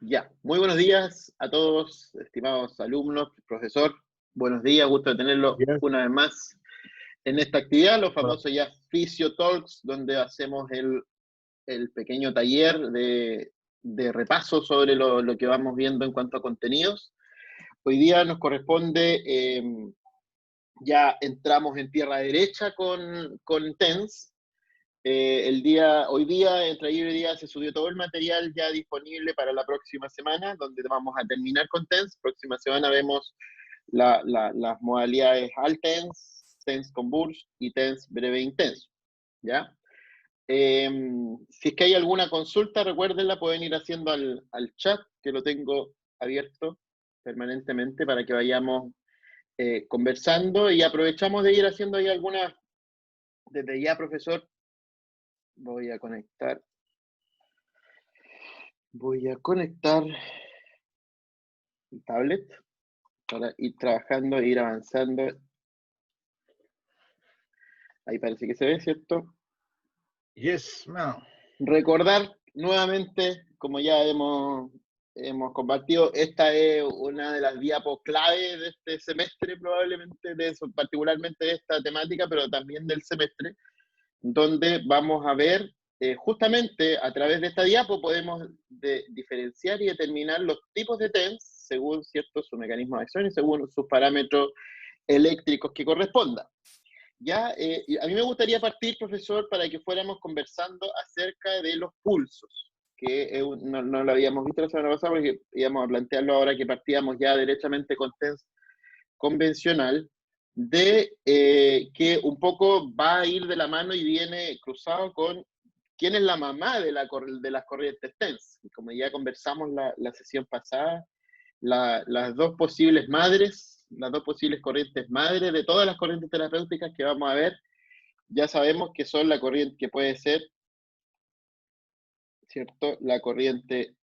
Ya, muy buenos días a todos, estimados alumnos, profesor. Buenos días, gusto de tenerlo Bien. una vez más en esta actividad, los Bueno, famosos ya Physio Talks, donde hacemos el pequeño taller de repaso sobre lo que vamos viendo en cuanto a contenidos. Hoy día nos corresponde, ya entramos en tierra derecha con TENS. Hoy día, entre ayer y hoy día, se subió todo el material ya disponible para la próxima semana, donde vamos a terminar con TENS. Próxima semana vemos las modalidades Alt TENS, TENS con Burst y TENS breve intenso. ¿Ya? Si es que hay alguna consulta, recuérdenla, pueden ir haciendo al chat, que lo tengo abierto permanentemente para que vayamos conversando, y aprovechamos de ir haciendo ahí algunas, desde ya, profesor. Voy a conectar el tablet para ir trabajando e ir avanzando. Ahí parece que se ve, ¿cierto? yes, man. Recordar nuevamente, como ya hemos compartido, esta es una de las diapos clave de este semestre, probablemente, particularmente de esta temática, pero también del semestre, donde vamos a ver, justamente a través de esta diapo podemos diferenciar y determinar los tipos de TENS según, ¿cierto?, su mecanismo de acción y según sus parámetros eléctricos que correspondan. Ya, a mí me gustaría partir, profesor, para que fuéramos conversando acerca de los pulsos, que no lo habíamos visto la semana pasada, porque íbamos a plantearlo ahora que partíamos ya derechamente con TENS convencional, que un poco va a ir de la mano y viene cruzado con quién es la mamá de las corrientes TENS. Y como ya conversamos la sesión pasada, las dos posibles madres, las dos posibles corrientes madres de todas las corrientes terapéuticas que vamos a ver, ya sabemos que son la corriente que puede ser, ¿cierto? La corriente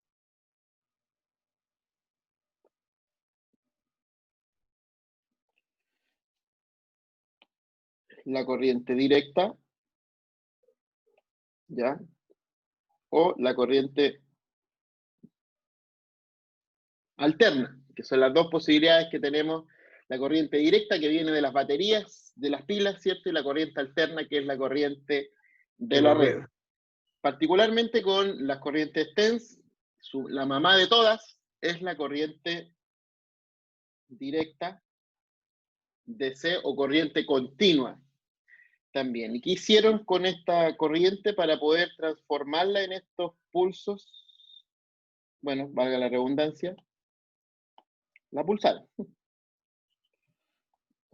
directa, ¿ya? O la corriente alterna, que son las dos posibilidades que tenemos: la corriente directa, que viene de las baterías, de las pilas, ¿cierto? Y la corriente alterna, que es la corriente de De la la red. red. Particularmente con las corrientes TENS, la mamá de todas es la corriente directa DC o corriente continua también. ¿Y qué hicieron con esta corriente para poder transformarla en estos pulsos? Bueno, valga la redundancia, la pulsaron. O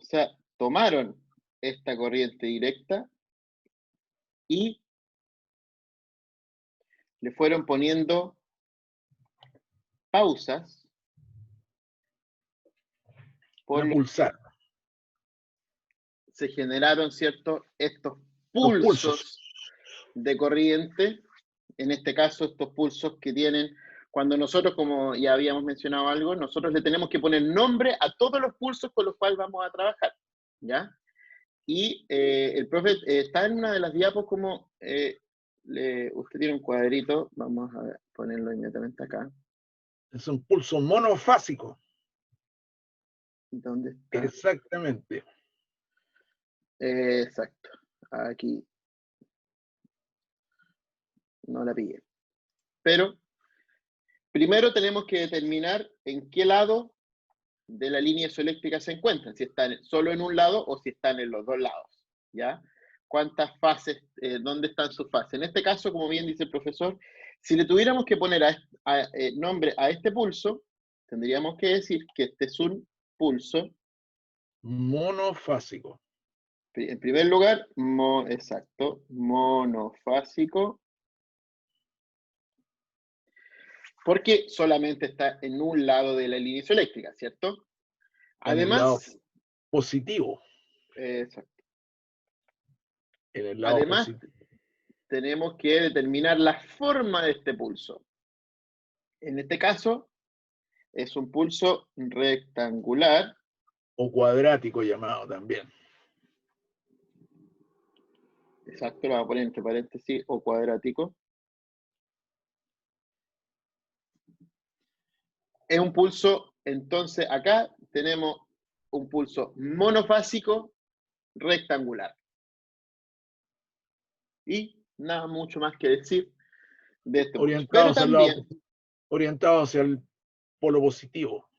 sea, tomaron esta corriente directa y le fueron poniendo pausas por Para lo pulsar. que se generaron, ¿cierto?, estos Los pulsos. pulsos de corriente. En este caso, estos pulsos que tienen, cuando nosotros, como ya habíamos mencionado algo, nosotros le tenemos que poner nombre a todos los pulsos con los cuales vamos a trabajar, ¿ya? Y el profe está en una de las diapos como, usted tiene un cuadrito, vamos a ponerlo inmediatamente acá. Es un pulso monofásico. ¿Dónde está? Exactamente. Exacto, aquí no la pillé. Pero primero tenemos que determinar en qué lado de la línea isoeléctrica se encuentran, si están solo en un lado o si están en los dos lados, ¿ya? ¿Cuántas fases, dónde están sus fases? En este caso, como bien dice el profesor, si le tuviéramos que poner nombre a este pulso, tendríamos que decir que este es un pulso, Monofásico. en primer lugar, exacto, monofásico, porque solamente está en un lado de la línea isoeléctrica, ¿cierto? En el lado Además, positivo. exacto. En el lado Además, positivo. tenemos que determinar la forma de este pulso. En este caso, es un pulso rectangular. O cuadrático llamado también. Exacto, lo voy a poner entre paréntesis, o cuadrático. Es un pulso, entonces acá tenemos un pulso monofásico rectangular. Y nada mucho más que decir de este pulso. Pero también, orientado hacia el polo positivo.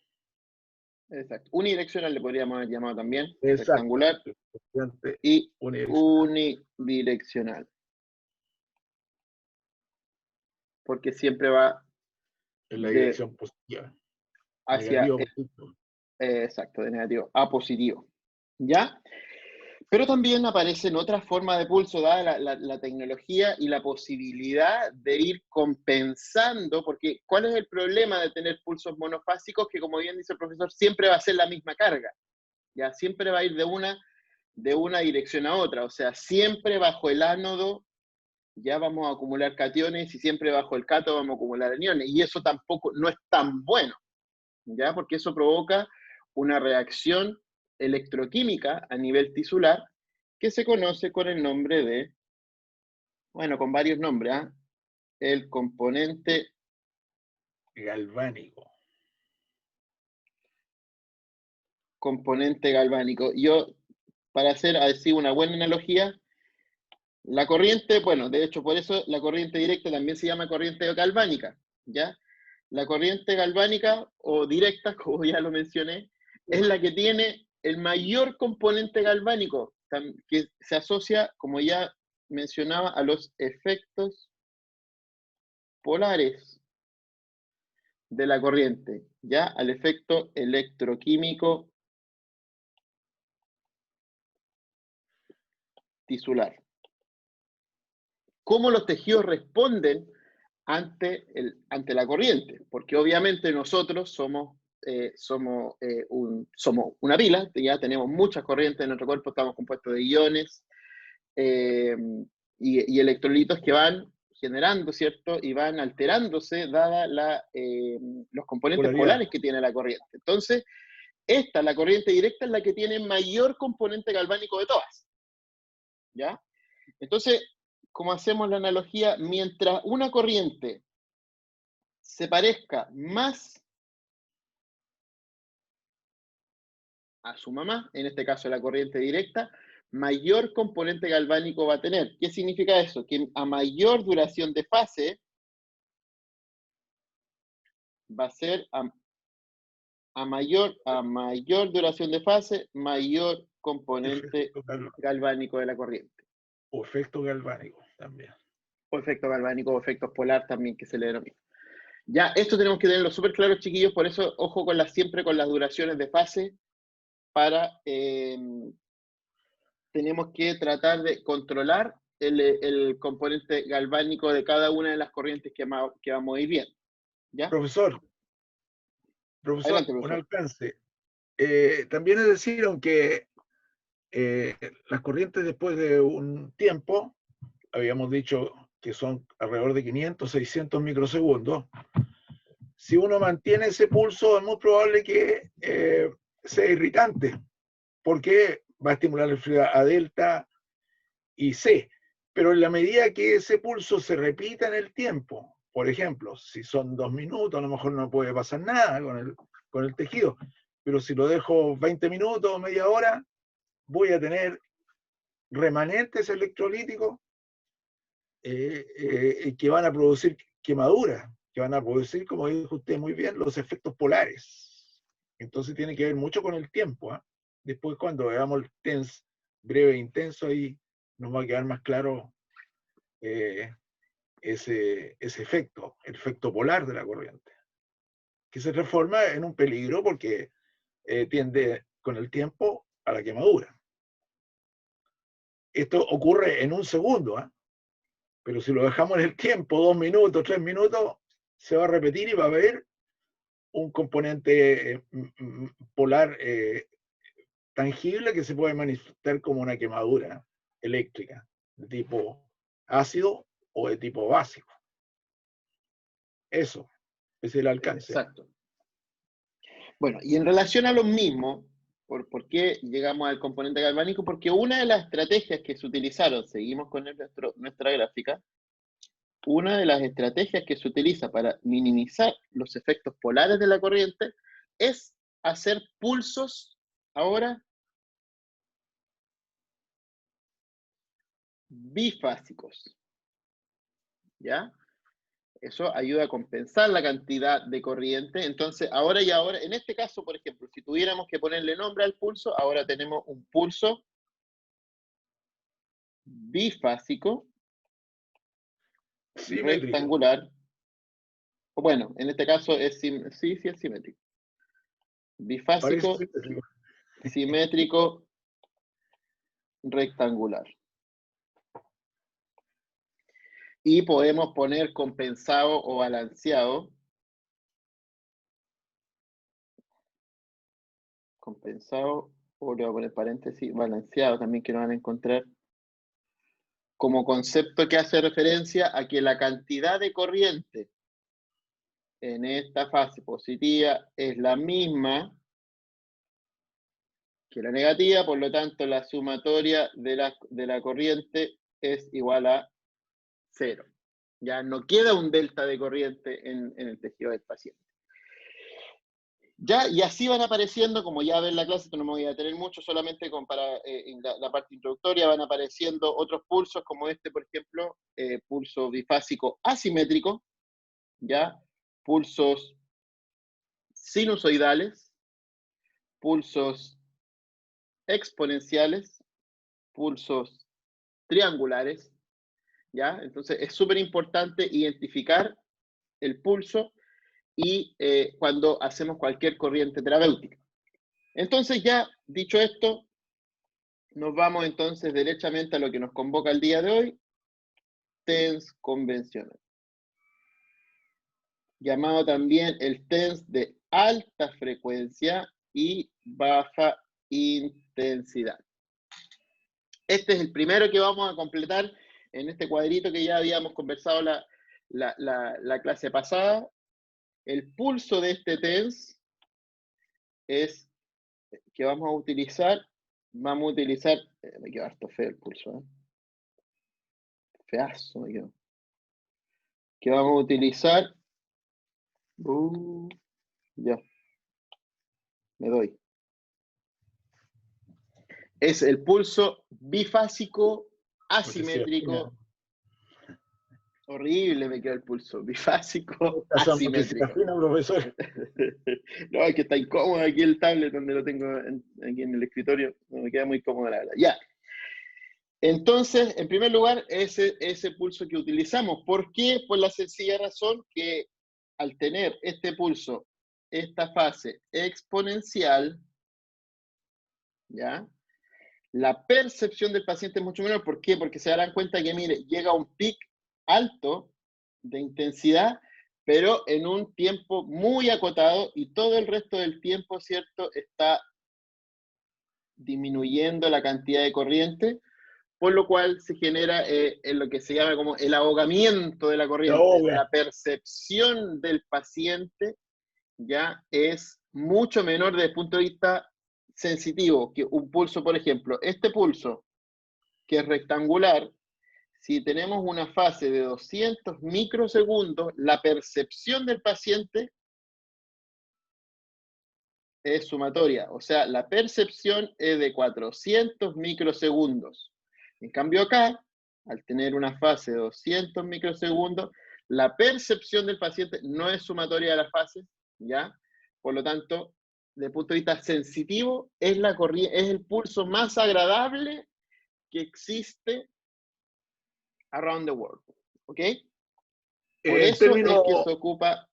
exacto, unidireccional le podríamos haber llamado también, Exacto. rectangular y unidireccional. Porque siempre va en la dirección positiva. Hacia exacto, de negativo a positivo. ¿Ya? Pero también aparecen otras formas de pulso, dada la tecnología y la posibilidad de ir compensando, porque ¿cuál es el problema de tener pulsos monofásicos? Que como bien dice el profesor, siempre va a ser la misma carga, ¿ya? Siempre va a ir de una dirección a otra, o sea, siempre bajo el ánodo ya vamos a acumular cationes y siempre bajo el cátodo vamos a acumular aniones, y eso tampoco no es tan bueno, ¿ya? Porque eso provoca una reacción electroquímica a nivel tisular que se conoce con el nombre de, bueno, con varios nombres, ¿eh? El componente galvánico. Componente galvánico. Yo, para hacer así una buena analogía, la corriente, bueno, de hecho, por eso la corriente directa también se llama corriente galvánica, ¿ya? La corriente galvánica o directa, como ya lo mencioné, es la que tiene el mayor componente galvánico, que se asocia, como ya mencionaba, a los efectos polares de la corriente, ya al efecto electroquímico tisular. ¿Cómo los tejidos responden ante la corriente? Porque obviamente nosotros somos una pila, ya tenemos muchas corrientes en nuestro cuerpo, estamos compuestos de iones y electrolitos que van generando, ¿cierto? Y van alterándose dada los componentes polares que tiene la corriente. Entonces, la corriente directa, es la que tiene mayor componente galvánico de todas, ¿ya? Entonces, como hacemos la analogía, mientras una corriente se parezca más a su mamá, en este caso la corriente directa, mayor componente galvánico va a tener. ¿Qué significa eso? Que a mayor duración de fase va a ser a mayor duración de fase, mayor componente galvánico de la corriente. O efecto galvánico también. O efecto galvánico o efecto polar también, que se le denomina. Ya, esto tenemos que tenerlo súper claro, chiquillos, por eso ojo siempre con las duraciones de fase, tenemos que tratar de controlar el componente galvánico de cada una de las corrientes que vamos a ir viendo. ¿Ya? Profesor, Adelante, un profesor. alcance. También es decir, aunque las corrientes después de un tiempo, habíamos dicho que son alrededor de 500, 600 microsegundos, si uno mantiene ese pulso es muy probable que sea irritante, porque va a estimular el fluido A delta y C. Pero en la medida que ese pulso se repita en el tiempo, por ejemplo, si son 2 minutos, a lo mejor no puede pasar nada con el tejido, pero si lo dejo 20 minutos o media hora, voy a tener remanentes electrolíticos que van a producir quemaduras, que van a producir, como dijo usted muy bien, los efectos polares. Entonces tiene que ver mucho con el tiempo. Después cuando veamos el TENS breve e intenso, ahí nos va a quedar más claro ese efecto, el efecto polar de la corriente, que se transforma en un peligro porque tiende con el tiempo a la quemadura. Esto ocurre en un segundo, pero si lo dejamos en el tiempo, 2 minutos, 3 minutos, se va a repetir y va a haber un componente polar tangible que se puede manifestar como una quemadura eléctrica de tipo ácido o de tipo básico. Eso es el alcance. Exacto. Bueno, y en relación a lo mismo, ¿por qué llegamos al componente galvánico? Porque una de las estrategias que se utilizaron, seguimos con nuestra gráfica, una de las estrategias que se utiliza para minimizar los efectos polares de la corriente es hacer pulsos ahora bifásicos, ¿ya? Eso ayuda a compensar la cantidad de corriente. Entonces, ahora, en este caso, por ejemplo, si tuviéramos que ponerle nombre al pulso, ahora tenemos un pulso bifásico, Simétrico. rectangular, o bueno, en este caso es, sí, sí es simétrico. Parece Bifásico, simétrico. simétrico, rectangular. Y podemos poner compensado o balanceado. Compensado, o le voy a poner paréntesis, balanceado también que lo van a encontrar, como concepto que hace referencia a que la cantidad de corriente en esta fase positiva es la misma que la negativa, por lo tanto la sumatoria de la corriente es igual a 0. Ya no queda un delta de corriente en el tejido del paciente. Ya, y así van apareciendo, como ya ven la clase, no me voy a detener mucho, solamente para en la parte introductoria van apareciendo otros pulsos como este, por ejemplo, pulso bifásico asimétrico, ya, pulsos sinusoidales, pulsos exponenciales, pulsos triangulares, ya. Entonces es súper importante identificar el pulso y cuando hacemos cualquier corriente terapéutica. Entonces ya dicho esto, nos vamos entonces derechamente a lo que nos convoca el día de hoy, TENS convencional. Llamado también el TENS de alta frecuencia y baja intensidad. Este es el primero que vamos a completar en este cuadrito que ya habíamos conversado la clase pasada. El pulso de este TENS es que vamos a utilizar, me quedó harto feo el pulso, feazo me quedó. Que vamos a utilizar, ya, me doy. Es el pulso bifásico asimétrico. Horrible me quedó el pulso bifásico asimétrico. Profesor. No, es que está incómodo aquí el tablet donde lo tengo aquí en el escritorio. No me queda muy cómodo la verdad. Ya. Entonces, en primer lugar, ese pulso que utilizamos. ¿Por qué? Por la sencilla razón que al tener este pulso, esta fase exponencial, ¿ya? La percepción del paciente es mucho menor. ¿Por qué? Porque se darán cuenta que, mire, llega a un pic alto de intensidad, pero en un tiempo muy acotado y todo el resto del tiempo, ¿cierto?, está disminuyendo la cantidad de corriente, por lo cual se genera en lo que se llama como el ahogamiento de la corriente. La percepción del paciente ya es mucho menor desde el punto de vista sensitivo que un pulso, por ejemplo. Este pulso, que es rectangular, si tenemos una fase de 200 microsegundos, la percepción del paciente es sumatoria. O sea, la percepción es de 400 microsegundos. En cambio acá, al tener una fase de 200 microsegundos, la percepción del paciente no es sumatoria de las fases, ¿ya? Por lo tanto, desde el punto de vista sensitivo, es el pulso más agradable que existe around the world, ¿ok? Por eso es que se ocupa.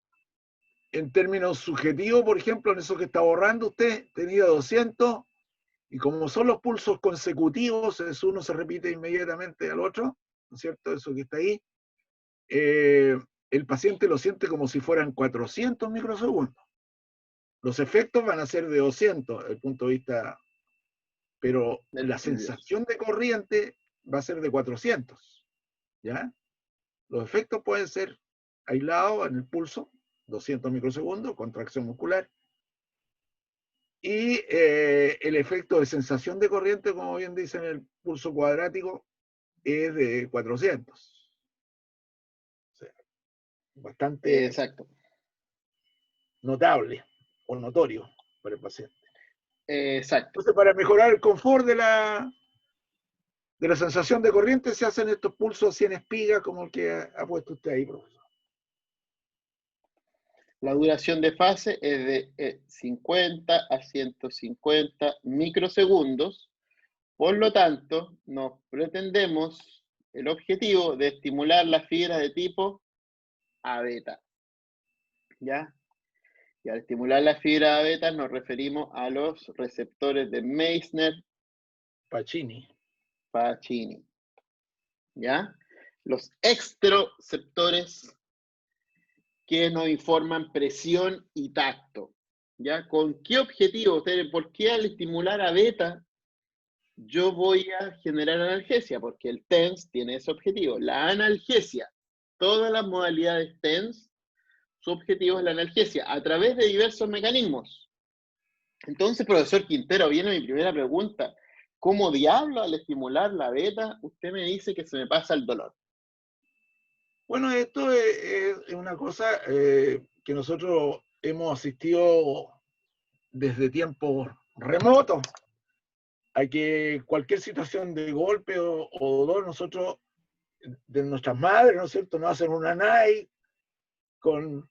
En términos subjetivos, por ejemplo, en eso que está borrando usted, tenía 200, y como son los pulsos consecutivos, eso uno se repite inmediatamente al otro, ¿no es cierto? Eso que está ahí, el paciente lo siente como si fueran 400 microsegundos. Los efectos van a ser de 200 desde el punto de vista, pero la sensación de corriente va a ser de 400, ¿ya? Los efectos pueden ser aislados en el pulso, 200 microsegundos, contracción muscular, y el efecto de sensación de corriente, como bien dice en el pulso cuadrático, es de 400. bastante Exacto. notable o notorio para el paciente. Exacto. Entonces, para mejorar el confort de la sensación de corriente, se hacen estos pulsos 100 espigas, como el que ha puesto usted ahí, profesor. La duración de fase es de 50 a 150 microsegundos. Por lo tanto, nos pretendemos el objetivo de estimular las fibras de tipo A beta. ¿Ya? Y al estimular la fibra beta nos referimos a los receptores de Pacini. Meissner-Pacini. ¿Ya? Los exteroceptores que nos informan presión y tacto. ¿Ya? ¿Con qué objetivo? Ustedes, ¿por qué al estimular a beta yo voy a generar analgesia? Porque el TENS tiene ese objetivo. La analgesia, todas las modalidades TENS, su objetivo es la analgesia a través de diversos mecanismos. Entonces, profesor Quintero, viene mi primera pregunta. ¿Cómo diablo al estimular la beta usted me dice que se me pasa el dolor? Bueno, esto es una cosa que nosotros hemos asistido desde tiempos remotos a que cualquier situación de golpe o dolor, nosotros, de nuestras madres, ¿no es cierto?, nos hacen una NAI con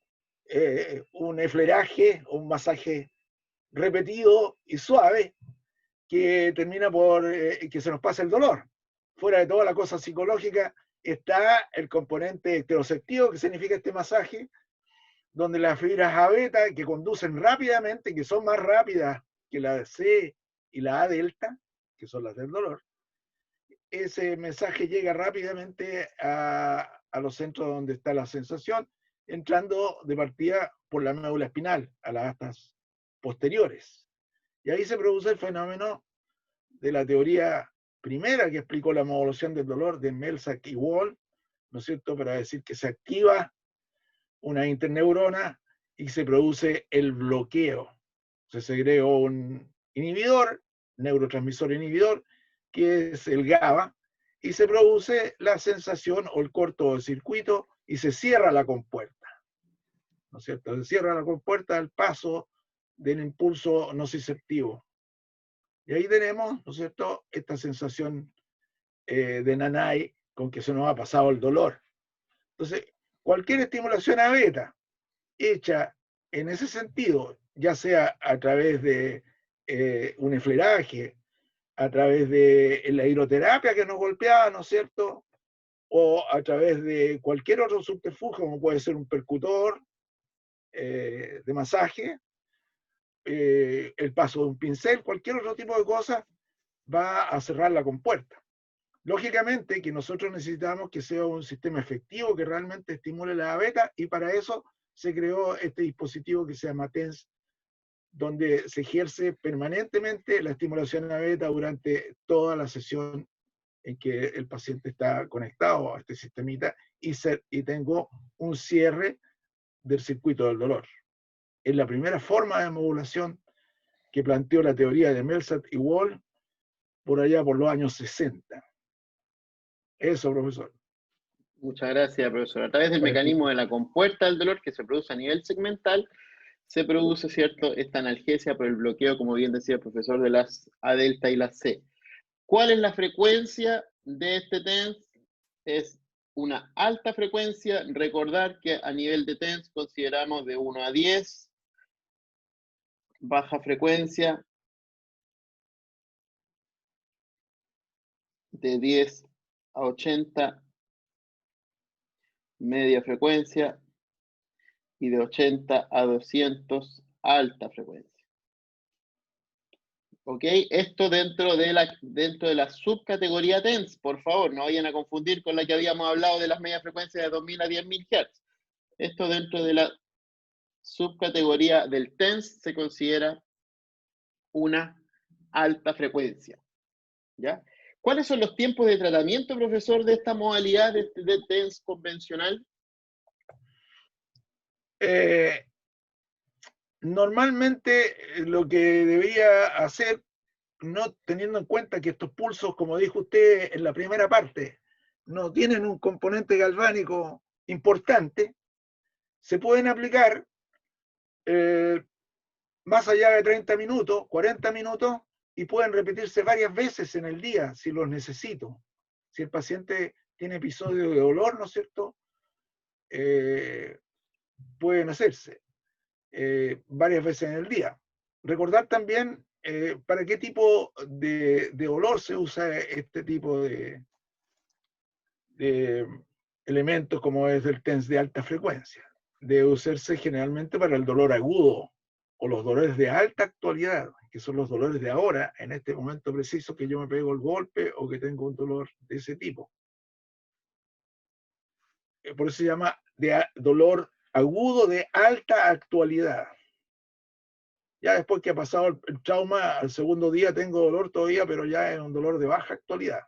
un efleraje o un masaje repetido y suave que termina por que se nos pase el dolor. Fuera de toda la cosa psicológica está el componente esteroceptivo, que significa este masaje, donde las fibras A beta, que conducen rápidamente, que son más rápidas que la C y la A delta, que son las del dolor, ese mensaje llega rápidamente a los centros donde está la sensación, entrando de partida por la médula espinal, a las astas posteriores. Y ahí se produce el fenómeno de la teoría primera que explicó la modulación del dolor de Melzack y Wall, ¿no es cierto?, para decir que se activa una interneurona y se produce el bloqueo. Se segrega un inhibidor, neurotransmisor inhibidor, que es el GABA, y se produce la sensación o el cortocircuito y se cierra la compuerta, ¿no es cierto? Se cierra la compuerta al paso del impulso nociceptivo. Y ahí tenemos, ¿no es cierto?, esta sensación de nanay con que se nos ha pasado el dolor. Entonces, cualquier estimulación a beta hecha en ese sentido, ya sea a través de un efleraje, a través de la hidroterapia que nos golpeaba, ¿no es cierto?, o a través de cualquier otro subterfugio, como puede ser un percutor de masaje, el paso de un pincel, cualquier otro tipo de cosa, va a cerrar la compuerta. Lógicamente que nosotros necesitamos que sea un sistema efectivo que realmente estimule la beta, y para eso se creó este dispositivo que se llama TENS, donde se ejerce permanentemente la estimulación a beta durante toda la sesión en que el paciente está conectado a este sistemita y tengo un cierre del circuito del dolor. Es la primera forma de modulación que planteó la teoría de Melzack y Wall por allá por los años 60. Eso, profesor. Muchas gracias, profesor. A través del Para mecanismo explicar. de la compuerta del dolor que se produce a nivel segmental, se produce, ¿cierto?, esta analgesia por el bloqueo, como bien decía el profesor, de las A delta y las C. ¿Cuál es la frecuencia de este TENS? Es una alta frecuencia. Recordar que a nivel de TENS consideramos de 1 a 10, baja frecuencia, de 10 a 80, media frecuencia, y de 80 a 200, alta frecuencia. ¿Ok? Esto dentro de la subcategoría TENS, por favor, no vayan a confundir con la que habíamos hablado de las medias frecuencias de 2000 a 10.000 Hz. Esto dentro de la subcategoría del TENS se considera una alta frecuencia. ¿Ya? ¿Cuáles son los tiempos de tratamiento, profesor, de esta modalidad de TENS convencional? Normalmente lo que debería hacer, no teniendo en cuenta que estos pulsos, como dijo usted en la primera parte, no tienen un componente galvánico importante, se pueden aplicar más allá de 30 minutos, 40 minutos, y pueden repetirse varias veces en el día si los necesito. Si el paciente tiene episodios de dolor, ¿no es cierto? Pueden hacerse varias veces en el día. Recordar también para qué tipo de dolor se usa este tipo de elementos como es el TENS de alta frecuencia. Debe usarse generalmente para el dolor agudo o los dolores de alta actualidad, que son los dolores de ahora, en este momento preciso que yo me pego el golpe o que tengo un dolor de ese tipo. Por eso se llama dolor agudo de alta actualidad. Ya después que ha pasado el trauma, al segundo día tengo dolor todavía, pero ya es un dolor de baja actualidad.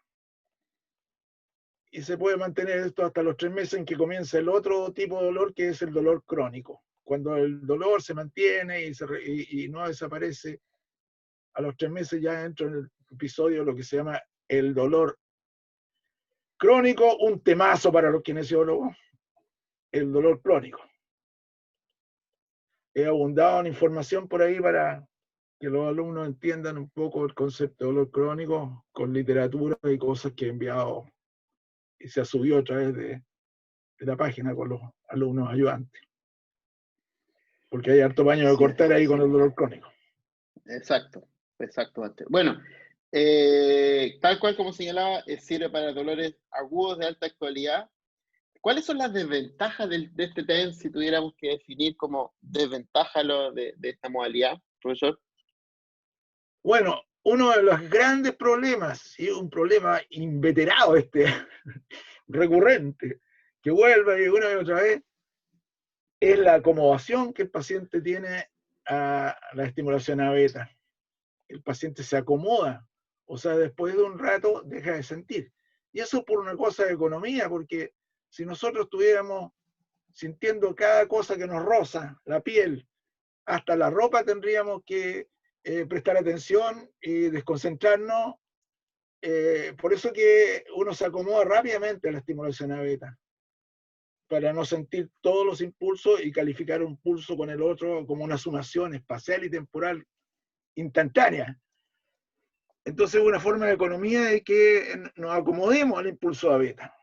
Y se puede mantener esto hasta los 3 meses en que comienza el otro tipo de dolor, que es el dolor crónico. Cuando el dolor se mantiene y no desaparece, a los 3 meses ya entro en el episodio de lo que se llama el dolor crónico, un temazo para los kinesiólogos, el dolor crónico. He abundado en información por ahí para que los alumnos entiendan un poco el concepto de dolor crónico con literatura y cosas que he enviado y se ha subido a través de la página con los alumnos ayudantes. Porque hay harto paño de cortar ahí con el dolor crónico. Exacto, exactamente. Bueno, tal cual como señalaba, sirve para dolores agudos de alta actualidad. ¿Cuáles son las desventajas de este TENS si tuviéramos que definir como desventaja de esta modalidad, profesor? Bueno, uno de los grandes problemas, y un problema inveterado recurrente, que vuelve una y otra vez, es la acomodación que el paciente tiene a la estimulación a beta. El paciente se acomoda, o sea, después de un rato deja de sentir. Y eso por una cosa de economía, porque si nosotros estuviéramos sintiendo cada cosa que nos roza, la piel, hasta la ropa, tendríamos que prestar atención y desconcentrarnos. Por eso que uno se acomoda rápidamente a la estimulación a beta, para no sentir todos los impulsos y calificar un pulso con el otro como una sumación espacial y temporal instantánea. Entonces, una forma de economía es que nos acomodemos al impulso a beta.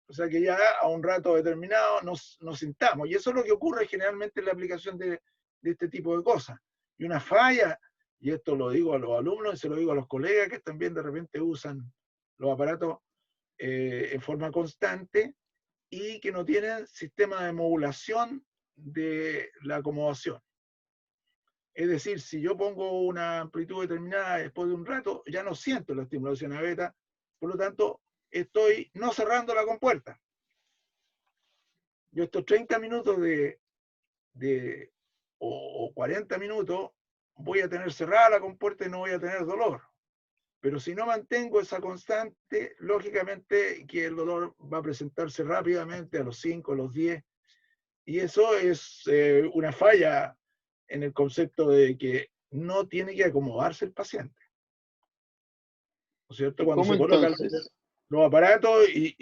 O sea, que ya a un rato determinado nos sintamos. Y eso es lo que ocurre generalmente en la aplicación de este tipo de cosas. Y una falla, y esto lo digo a los alumnos y se lo digo a los colegas que también de repente usan los aparatos en forma constante y que no tienen sistema de modulación de la acomodación. Es decir, si yo pongo una amplitud determinada después de un rato, ya no siento la estimulación a beta, por lo tanto, estoy no cerrando la compuerta. Yo estos 30 minutos o 40 minutos voy a tener cerrada la compuerta y no voy a tener dolor. Pero si no mantengo esa constante, lógicamente que el dolor va a presentarse rápidamente a los 5, a los 10. Y eso es una falla en el concepto de que no tiene que acomodarse el paciente. ¿No es cierto? Cuando ¿Cómo se colocan entonces? los aparatos y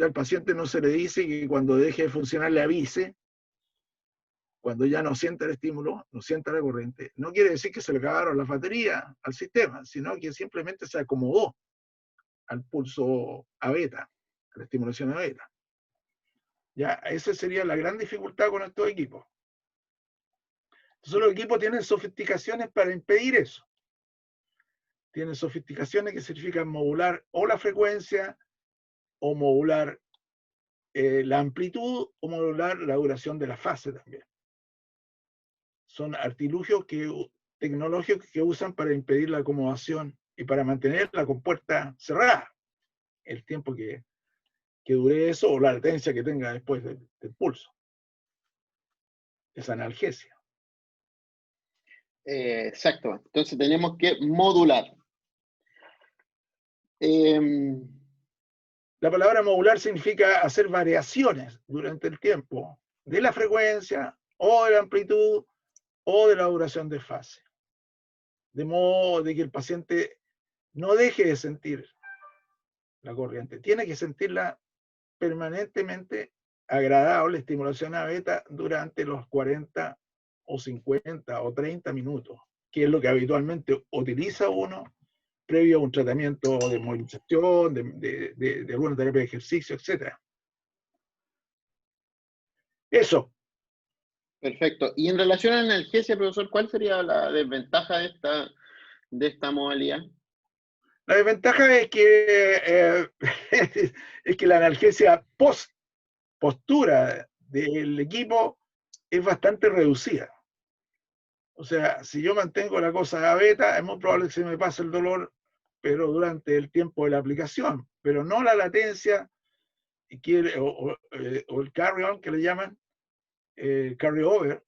al paciente no se le dice que cuando deje de funcionar le avise, cuando ya no sienta el estímulo, no sienta la corriente, no quiere decir que se le acabaron las baterías al sistema, sino que simplemente se acomodó al pulso a beta, a la estimulación a beta. Ya, esa sería la gran dificultad con estos equipos. Entonces los equipos tienen sofisticaciones para impedir eso. Tienen sofisticaciones que significan modular o la frecuencia, o modular la amplitud, o modular la duración de la fase también. Son artilugios tecnológicos que usan para impedir la acomodación y para mantener la compuerta cerrada el tiempo que dure eso o la latencia que tenga después del pulso. Esa analgesia. Exacto. Entonces tenemos que modular. La palabra modular significa hacer variaciones durante el tiempo de la frecuencia o de la amplitud o de la duración de fase. De modo de que el paciente no deje de sentir la corriente. Tiene que sentirla permanentemente agradable estimulación a beta durante los 40 o 50 o 30 minutos, que es lo que habitualmente utiliza uno previo a un tratamiento de movilización, de alguna terapia de ejercicio, etc. Eso. Perfecto. Y en relación a la analgesia, profesor, ¿cuál sería la desventaja de esta modalidad? La desventaja es que, es que la analgesia postura del equipo es bastante reducida. O sea, si yo mantengo la cosa a beta, es muy probable que se me pase el dolor, pero durante el tiempo de la aplicación, pero no la latencia o el carry-on que le llaman, carry-over,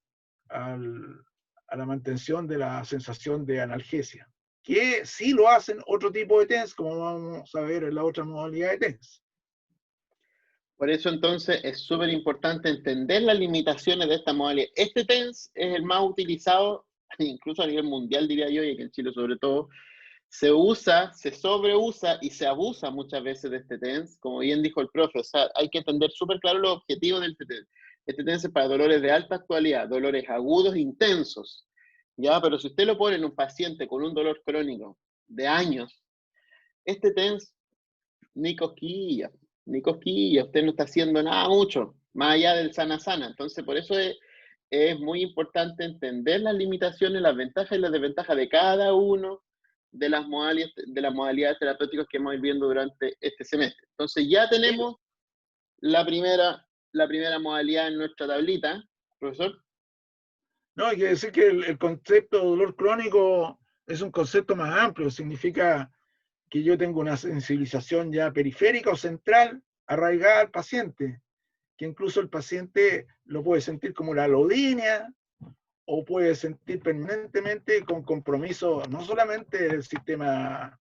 a la mantención de la sensación de analgesia, que sí lo hacen otro tipo de TENS, como vamos a ver en la otra modalidad de TENS. Por eso entonces es súper importante entender las limitaciones de esta modalidad. Este TENS es el más utilizado, incluso a nivel mundial diría yo, y aquí en Chile sobre todo. Se usa, se sobreusa y se abusa muchas veces de este TENS, como bien dijo el profe. O sea, hay que entender súper claro los objetivos del TENS. Este TENS es para dolores de alta actualidad, dolores agudos intensos, ¿ya? Pero si usted lo pone en un paciente con un dolor crónico de años, este TENS ni cosquilla, ni cosquilla, usted no está haciendo nada mucho, más allá del sana-sana. Entonces, por eso es muy importante entender las limitaciones, las ventajas y las desventajas de cada uno de las modalidades terapéuticas que vamos a ir viendo durante este semestre. Entonces, ya tenemos la primera modalidad en nuestra tablita, profesor. No, hay que decir que el concepto de dolor crónico es un concepto más amplio, significa que yo tengo una sensibilización ya periférica o central arraigada al paciente, que incluso el paciente lo puede sentir como la alodinia o puede sentir permanentemente con compromiso no solamente del sistema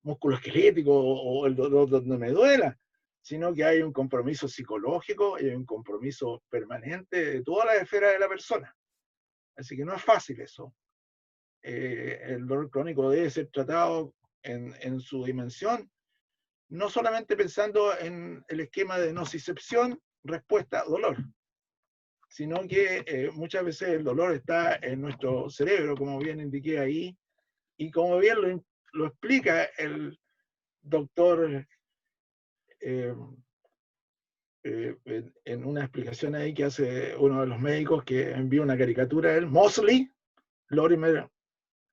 musculoesquelético o el dolor donde me duela, sino que hay un compromiso psicológico y hay un compromiso permanente de todas las esferas de la persona. Así que no es fácil eso. El dolor crónico debe ser tratado en su dimensión, no solamente pensando en el esquema de nocicepción, respuesta, dolor, sino que muchas veces el dolor está en nuestro cerebro, como bien indiqué ahí, y como bien lo explica el doctor en una explicación ahí que hace uno de los médicos que envía una caricatura a él, Mosley, Lorimer,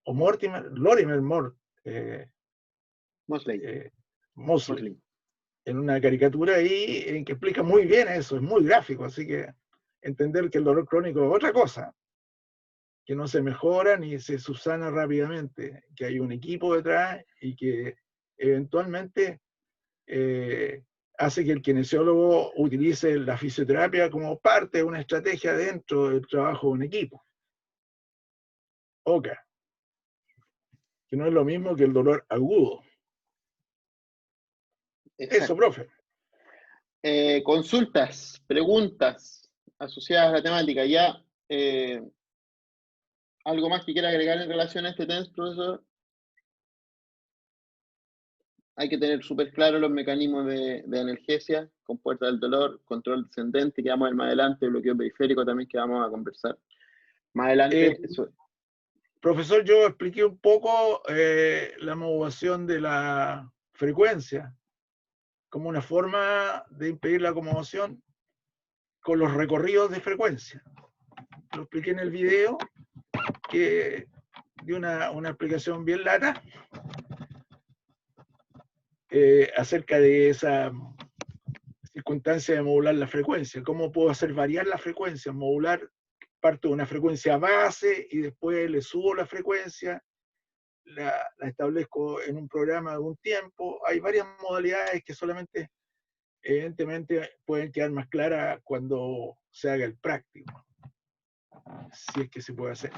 o Mortimer, Lorimer Mosley. Mosley, en una caricatura ahí en que explica muy bien eso, es muy gráfico, así que entender que el dolor crónico es otra cosa, que no se mejora ni se subsana rápidamente, que hay un equipo detrás y que eventualmente hace que el kinesiólogo utilice la fisioterapia como parte de una estrategia dentro del trabajo en equipo. OCA, que no es lo mismo que el dolor agudo. Exacto. Eso, profe. Consultas, preguntas asociadas a la temática. Ya, ¿algo más que quiera agregar en relación a este TENS, profesor? Hay que tener súper claro los mecanismos de analgesia, compuerta del dolor, control descendente, que vamos a ver más adelante, bloqueo periférico también, que vamos a conversar más adelante. Profesor, yo expliqué un poco la modulación de la frecuencia como una forma de impedir la acomodación con los recorridos de frecuencia. Lo expliqué en el video, que de una explicación bien lata acerca de esa circunstancia de modular la frecuencia. ¿Cómo puedo hacer variar la frecuencia? Modular parto de una frecuencia base y después le subo la frecuencia, la establezco en un programa de un tiempo. Hay varias modalidades que solamente, evidentemente, pueden quedar más claras cuando se haga el práctico. Si es que se puede hacer.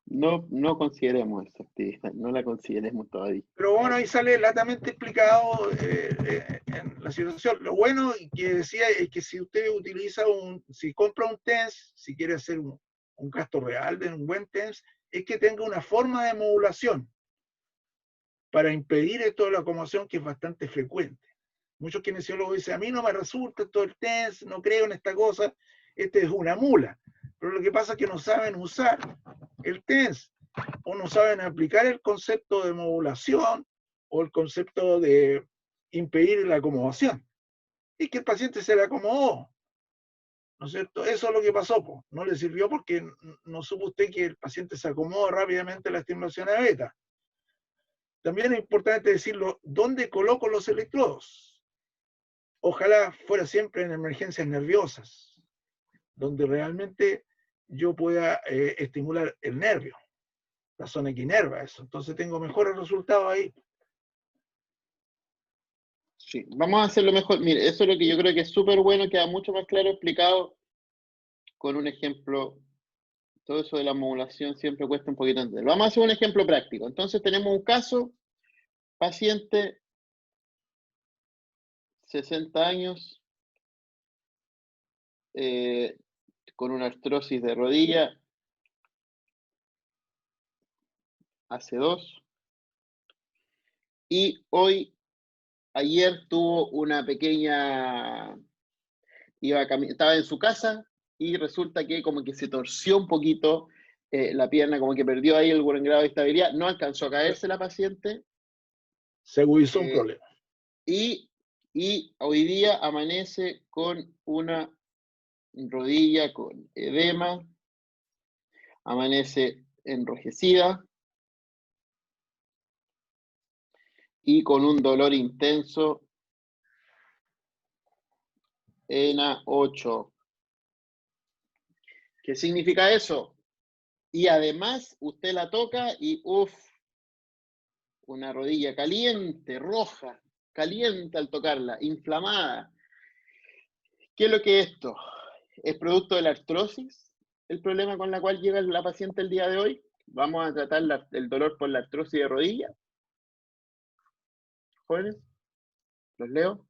No consideremos esa actividad, no la consideremos todavía. Pero bueno, ahí sale latamente explicado en la situación. Lo bueno que decía es que si usted utiliza si compra un TENS, si quiere hacer un gasto real de un buen TENS, es que tenga una forma de modulación para impedir esto de la acomodación que es bastante frecuente. Muchos kinesiólogos dicen, a mí no me resulta todo el TENS, no creo en esta cosa, este es una mula. Pero lo que pasa es que no saben usar el TENS, o no saben aplicar el concepto de modulación, o el concepto de impedir la acomodación. Y que el paciente se le acomodó, ¿no es cierto? Eso es lo que pasó, po. No le sirvió porque no supo usted que el paciente se acomoda rápidamente a la estimulación de beta. También es importante decirlo, ¿dónde coloco los electrodos? Ojalá fuera siempre en emergencias nerviosas, donde realmente yo pueda estimular el nervio, la zona equinerva, eso. Entonces tengo mejores resultados ahí. Sí, vamos a hacerlo mejor. Mire, eso es lo que yo creo que es súper bueno, queda mucho más claro explicado con un ejemplo. Todo eso de la modulación siempre cuesta un poquito entender. Vamos a hacer un ejemplo práctico. Entonces tenemos un caso, paciente, 60 años, con una artrosis de rodilla, AC2, y ayer tuvo una pequeña, estaba en su casa y resulta que como que se torció un poquito la pierna, como que perdió ahí el buen grado de estabilidad, no alcanzó a caerse la paciente. Se agudizó un problema. Y hoy día amanece con una rodilla con edema, amanece enrojecida y con un dolor intenso en A8. ¿Qué significa eso? Y además usted la toca y una rodilla caliente, roja, caliente al tocarla, inflamada. ¿Qué es lo que es esto? ¿Es producto de la artrosis el problema con la cual llega la paciente el día de hoy? Vamos a tratar el dolor por la artrosis de rodilla. Jóvenes, los leo.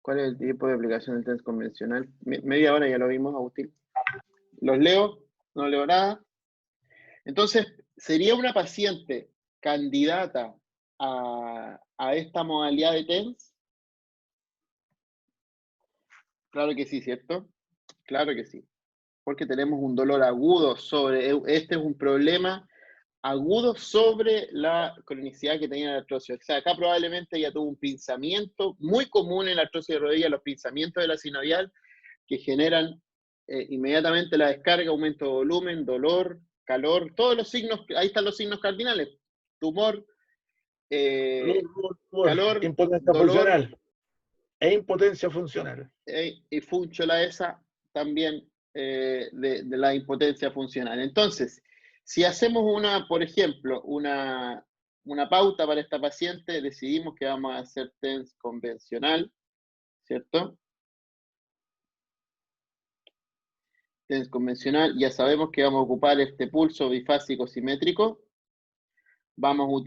¿Cuál es el tipo de aplicación del TENS convencional? Media hora ya lo vimos, Agustín. Los leo, no leo nada. Entonces, ¿sería una paciente candidata a esta modalidad de TENS? Claro que sí, ¿cierto? Claro que sí. Porque tenemos un dolor agudo este es un problema agudo sobre la cronicidad que tenía la artrosis. O sea, acá probablemente ya tuvo un pinzamiento muy común en la artrosis de rodilla, los pinzamientos de la sinovial, que generan inmediatamente la descarga, aumento de volumen, dolor, calor, todos los signos, ahí están los signos cardinales, tumor, calor, Impotencia dolor, funcional. E impotencia funcional. y fúnchola esa también de la impotencia funcional. Entonces, si hacemos por ejemplo, una pauta para esta paciente, decidimos que vamos a hacer TENS convencional, ¿cierto? TENS convencional, ya sabemos que vamos a ocupar este pulso bifásico simétrico. Vamos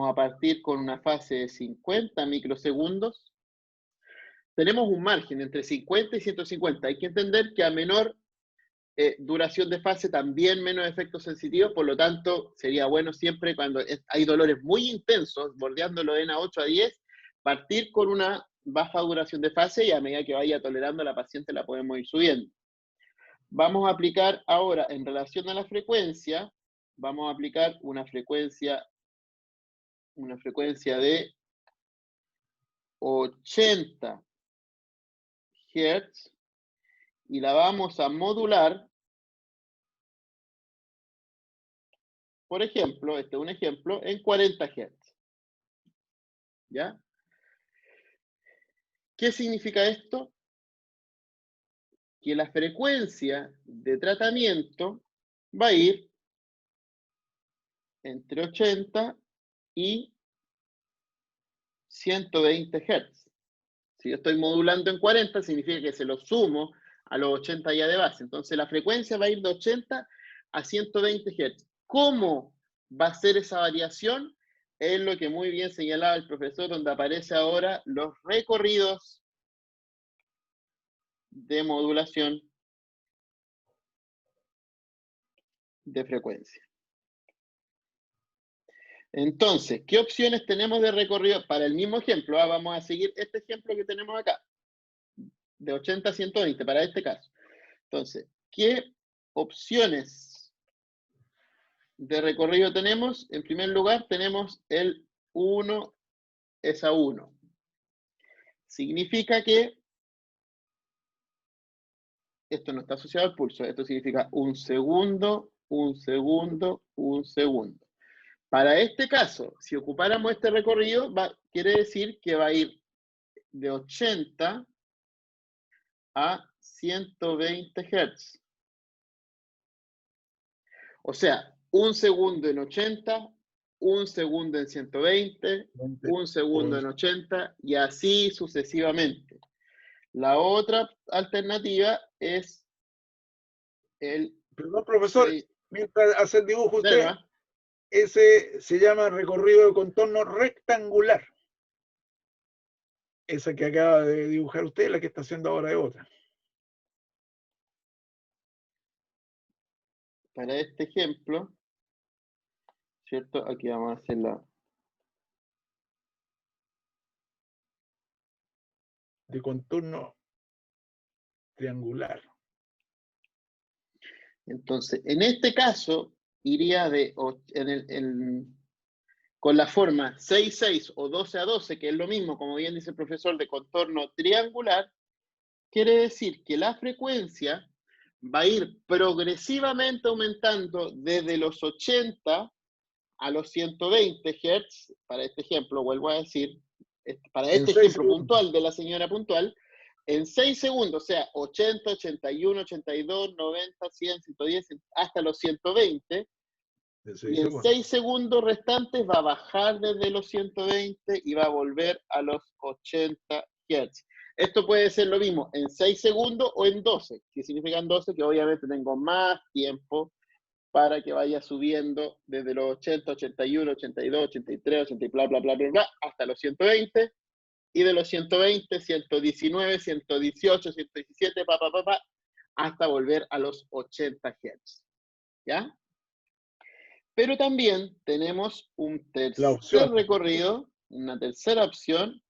a partir con una fase de 50 microsegundos. Tenemos un margen entre 50 y 150. Hay que entender que a menor duración de fase, también menos efectos sensitivos, por lo tanto, sería bueno siempre cuando hay dolores muy intensos, bordeándolo en a 8 a 10, partir con una baja duración de fase y a medida que vaya tolerando la paciente la podemos ir subiendo. Vamos a aplicar ahora, en relación a la frecuencia, vamos a aplicar una frecuencia de 80 Hz y la vamos a modular. Por ejemplo, este es un ejemplo, en 40 Hz. ¿Ya? ¿Qué significa esto? Que la frecuencia de tratamiento va a ir entre 80 y 120 Hz. Si yo estoy modulando en 40, significa que se lo sumo a los 80 ya de base. Entonces la frecuencia va a ir de 80 a 120 Hz. ¿Cómo va a ser esa variación? Es lo que muy bien señalaba el profesor, donde aparece ahora los recorridos de modulación de frecuencia. Entonces, ¿qué opciones tenemos de recorrido para el mismo ejemplo? Vamos a seguir este ejemplo que tenemos acá, de 80 a 120, para este caso. Entonces, ¿qué opciones de recorrido tenemos? En primer lugar, tenemos el 1 es a 1. Significa que esto no está asociado al pulso, esto significa un segundo, un segundo, un segundo. Para este caso, si ocupáramos este recorrido, quiere decir que va a ir de 80 a 120 Hz. O sea, un segundo en 80, un segundo en 120, un segundo en 80 y así sucesivamente. La otra alternativa es el... Perdón, profesor, mientras hace el dibujo usted, ¿no? ese se llama recorrido de contorno rectangular. Esa que acaba de dibujar usted, la que está haciendo ahora es otra. Para este ejemplo, ¿cierto? Aquí vamos a hacer la... De contorno triangular. Entonces, en este caso, iría con la forma 6-6 o 12-12, que es lo mismo, como bien dice el profesor, de contorno triangular, quiere decir que la frecuencia va a ir progresivamente aumentando desde los 80 a los 120 Hz, para este ejemplo, vuelvo a decir, para este ejemplo puntual de la señora puntual, en 6 segundos, o sea, 80, 81, 82, 90, 100, 110, hasta los 120, y en 6 segundos restantes va a bajar desde los 120 y va a volver a los 80 Hz. Esto puede ser lo mismo en 6 segundos o en 12, que significan 12 que obviamente tengo más tiempo para que vaya subiendo desde los 80, 81, 82, 83, 80 y bla, bla, bla, bla, bla, hasta los 120, y de los 120, 119, 118, 117, hasta volver a los 80 Hz. ¿Ya? Pero también tenemos un tercer recorrido, una tercera opción,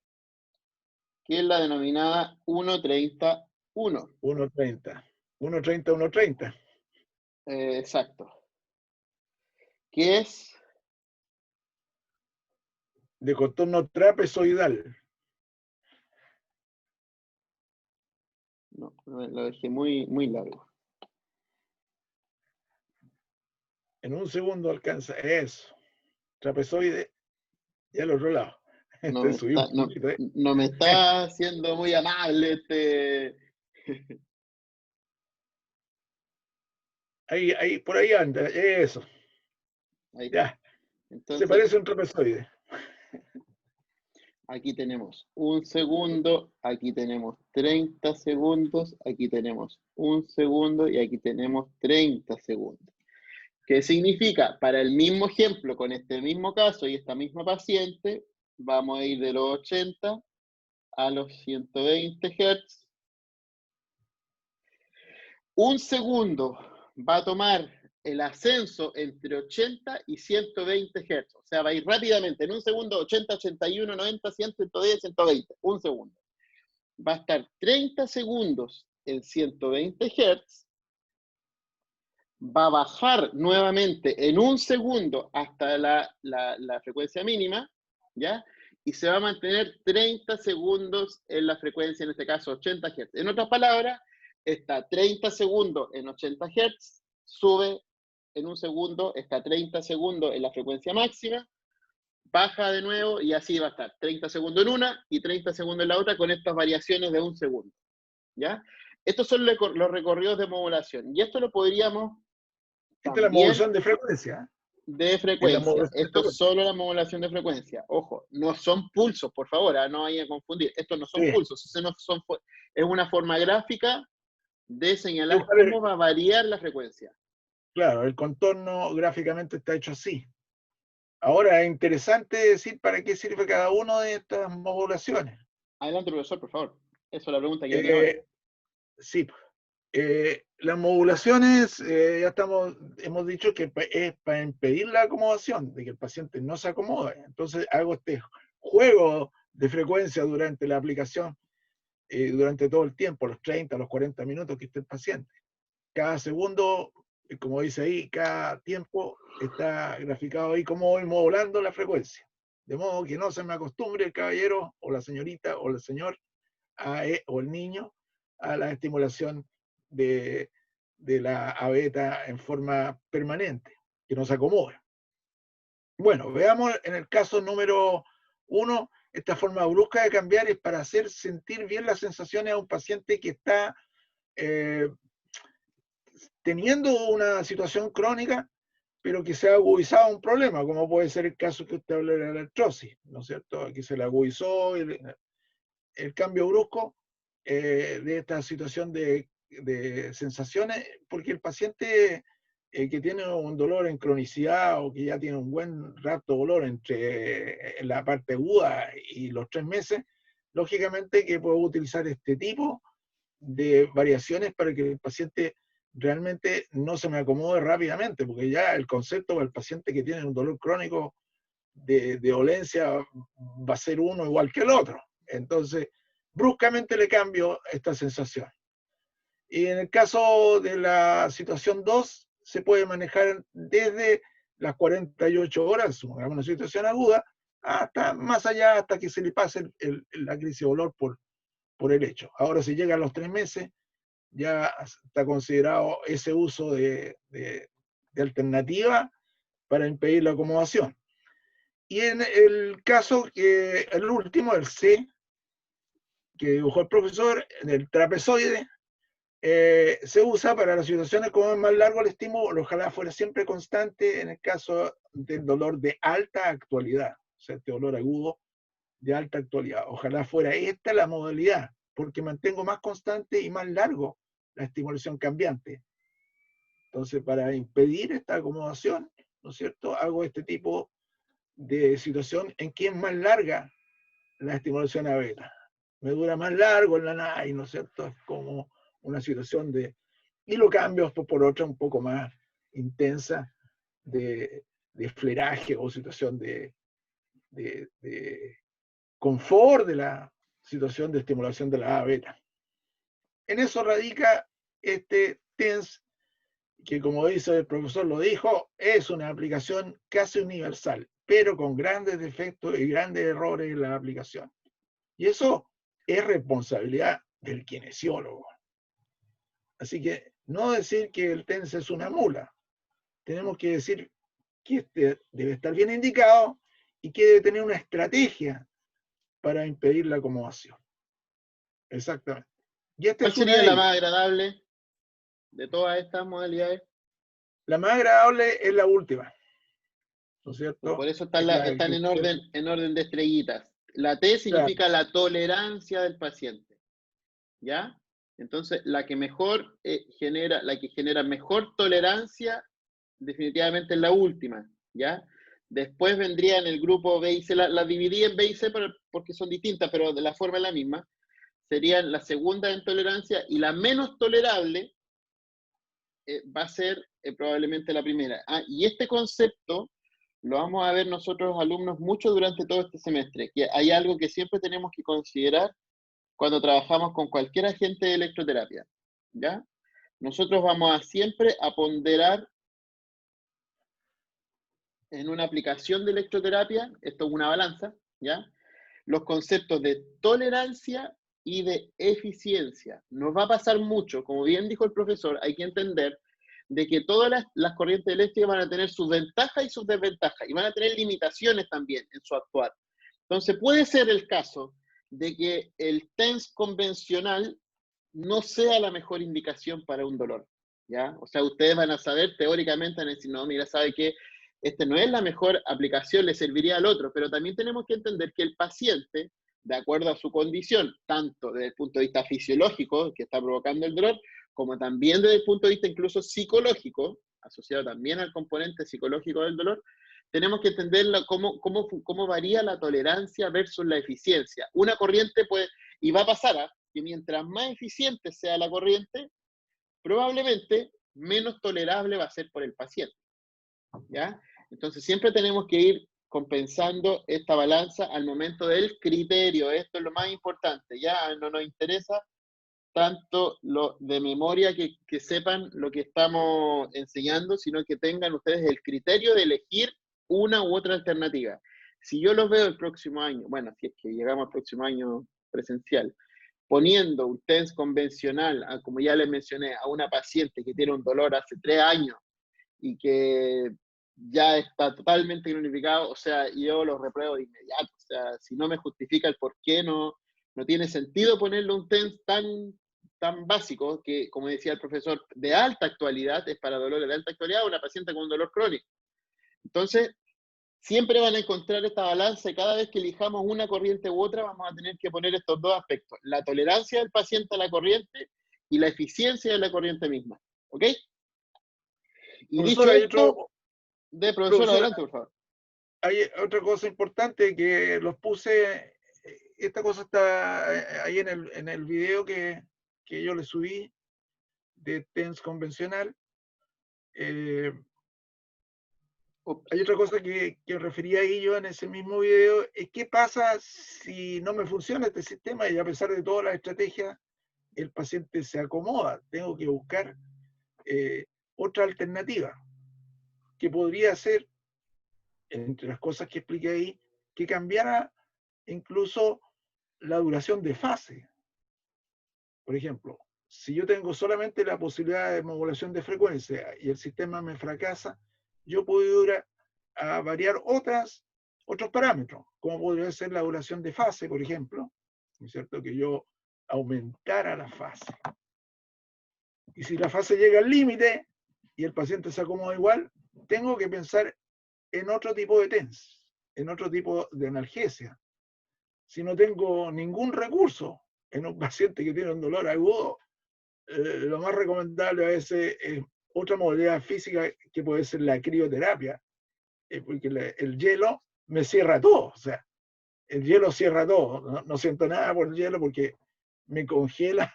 que es la denominada 1.30, 1. 1.30. 1.30, 1.30. Exacto. Que es... de contorno trapezoidal. No, lo dejé muy, muy largo. En un segundo alcanza eso. Trapezoide y al otro lado. No me está siendo muy amable este... Ahí, por ahí anda, eso. Ahí ya. Entonces, se parece a un trapezoide. Aquí tenemos un segundo, aquí tenemos 30 segundos, aquí tenemos un segundo y aquí tenemos 30 segundos. ¿Qué significa? Para el mismo ejemplo, con este mismo caso y esta misma paciente, vamos a ir de los 80 a los 120 Hz. Un segundo va a tomar el ascenso entre 80 y 120 Hz. O sea, va a ir rápidamente. En un segundo, 80, 81, 90, 100, 110, 120. Un segundo. Va a estar 30 segundos en 120 Hz. Va a bajar nuevamente en un segundo hasta la frecuencia mínima, ¿ya? Y se va a mantener 30 segundos en la frecuencia, en este caso 80 Hz. En otras palabras, está 30 segundos en 80 Hz, sube en un segundo, está 30 segundos en la frecuencia máxima, baja de nuevo y así va a estar 30 segundos en una y 30 segundos en la otra con estas variaciones de un segundo, ¿ya? Estos son los recorridos de modulación y esto lo podríamos Esta es la modulación de frecuencia. De frecuencia. Esto es solo la modulación de frecuencia. Ojo, no son pulsos, por favor, no vayan a confundir. Estos no son pulsos, es una forma gráfica de señalar cómo va a variar la frecuencia. Claro, el contorno gráficamente está hecho así. Ahora, es interesante decir para qué sirve cada una de estas modulaciones. Adelante, profesor, por favor. Eso es la pregunta que tenía ahora. Sí. Las modulaciones, hemos dicho que es para impedir la acomodación, de que el paciente no se acomode. Entonces hago este juego de frecuencia durante la aplicación, durante todo el tiempo, los 30, los 40 minutos que esté el paciente. Cada segundo, como dice ahí, cada tiempo está graficado ahí como voy modulando la frecuencia. De modo que no se me acostumbre el caballero o la señorita o el señor o el niño a la estimulación de la A beta en forma permanente, que no se acomode. Bueno, veamos en el caso número 1, esta forma brusca de cambiar es para hacer sentir bien las sensaciones a un paciente que está teniendo una situación crónica, pero que se ha agudizado un problema, como puede ser el caso que usted habló de la artrosis, ¿no es cierto? Aquí se le agudizó el cambio brusco de esta situación de sensaciones, porque el paciente que tiene un dolor en cronicidad o que ya tiene un buen rato de dolor entre la parte aguda y los 3 meses, lógicamente que puede utilizar este tipo de variaciones para que el paciente realmente no se me acomode rápidamente, porque ya el concepto para el paciente que tiene un dolor crónico de dolencia va a ser uno igual que el otro. Entonces, bruscamente le cambio esta sensación. Y en el caso de la situación 2, se puede manejar desde las 48 horas, supongamos una situación aguda, hasta más allá, hasta que se le pase la crisis de dolor por el hecho. Ahora, si llega a los 3 meses, ya está considerado ese uso de alternativa para impedir la acomodación. Y en el caso, el último, el C, que dibujó el profesor, del trapezoide, se usa para las situaciones como es más largo el estímulo, ojalá fuera siempre constante en el caso del dolor de alta actualidad, o sea, este dolor agudo de alta actualidad. Ojalá fuera esta la modalidad, porque mantengo más constante y más largo la estimulación cambiante. Entonces, para impedir esta acomodación, ¿no es cierto?, hago este tipo de situación en que es más larga la estimulación a beta. Me dura más largo en la NAI, ¿no es cierto? Es como una situación de... Y lo cambio por otra un poco más intensa de fleraje o situación de confort de la situación de estimulación de la A beta. En eso radica este TENS, que como dice el profesor lo dijo, es una aplicación casi universal, pero con grandes defectos y grandes errores en la aplicación. Y eso es responsabilidad del kinesiólogo. Así que no decir que el TENS es una mula. Tenemos que decir que este debe estar bien indicado y que debe tener una estrategia para impedir la acomodación. Exactamente. Y esta ¿Cuál es una sería de la ellas. más agradable de todas estas modalidades? La más agradable es la última, ¿no es cierto? Por eso Es la están que usted... en orden de estrellitas. La T Claro, significa la tolerancia del paciente, ¿ya? Entonces, la que mejor la que genera mejor tolerancia, definitivamente es la última, ¿ya? Después vendría en el grupo B y C, la dividí en B y C porque son distintas, pero de la forma es la misma. Serían la segunda en tolerancia y la menos tolerable va a ser probablemente la primera. Y este concepto lo vamos a ver nosotros alumnos mucho durante todo este semestre, que hay algo que siempre tenemos que considerar cuando trabajamos con cualquier agente de electroterapia, ¿ya? Nosotros vamos a siempre a ponderar en una aplicación de electroterapia, esto es una balanza, ¿ya? Los conceptos de tolerancia y de eficiencia. Nos va a pasar mucho, como bien dijo el profesor, hay que entender de que todas las corrientes eléctricas van a tener sus ventajas y sus desventajas, y van a tener limitaciones también en su actuar. Entonces puede ser el caso de que el TENS convencional no sea la mejor indicación para un dolor, ¿ya? O sea, ustedes van a saber teóricamente, van a decir, no, mira, ¿sabe qué? Este no es la mejor aplicación, le serviría al otro, pero también tenemos que entender que el paciente, de acuerdo a su condición, tanto desde el punto de vista fisiológico, que está provocando el dolor, como también desde el punto de vista incluso psicológico, asociado también al componente psicológico del dolor, tenemos que entender cómo varía la tolerancia versus la eficiencia. Una corriente puede, y va a pasar, que mientras más eficiente sea la corriente, probablemente menos tolerable va a ser por el paciente, ¿ya? Entonces siempre tenemos que ir compensando esta balanza al momento del criterio. Esto es lo más importante. Ya no nos interesa tanto lo de memoria que sepan lo que estamos enseñando, sino que tengan ustedes el criterio de elegir una u otra alternativa. Si yo los veo el próximo año, bueno, si es que llegamos al próximo año presencial, poniendo un TENS convencional, como ya les mencioné, a una paciente que tiene un dolor hace 3 años y que ya está totalmente cronificado, o sea, yo lo repruebo de inmediato. O sea, si no me justifica el por qué, no tiene sentido ponerle un TENS tan básico que, como decía el profesor, de alta actualidad, es para dolores de alta actualidad, una paciente con un dolor crónico. Entonces, siempre van a encontrar esta balanza y cada vez que elijamos una corriente u otra vamos a tener que poner estos dos aspectos, la tolerancia del paciente a la corriente y la eficiencia de la corriente misma. ¿Ok? Y Profesor, dicho esto, profesor, profesor, adelante, por favor. hay otra cosa importante que los puse, esta cosa está ahí en el video que yo le subí de TENS convencional. Hay otra cosa que refería ahí yo en ese mismo video, es qué pasa si no me funciona este sistema y a pesar de todas las estrategias, el paciente se acomoda. Tengo que buscar otra alternativa, que podría ser, entre las cosas que expliqué ahí, que cambiara incluso la duración de fase. Por ejemplo, si yo tengo solamente la posibilidad de modulación de frecuencia y el sistema me fracasa, yo puedo ir a variar otros parámetros, como podría ser la duración de fase, por ejemplo, ¿no es cierto? Que yo aumentara la fase. Y si la fase llega al límite y el paciente se acomoda igual, tengo que pensar en otro tipo de TENS, en otro tipo de analgesia. Si no tengo ningún recurso en un paciente que tiene un dolor agudo, lo más recomendable a veces es otra modalidad física que puede ser la crioterapia, porque el hielo me cierra todo, o sea, el hielo cierra todo, no siento nada por el hielo porque me congela,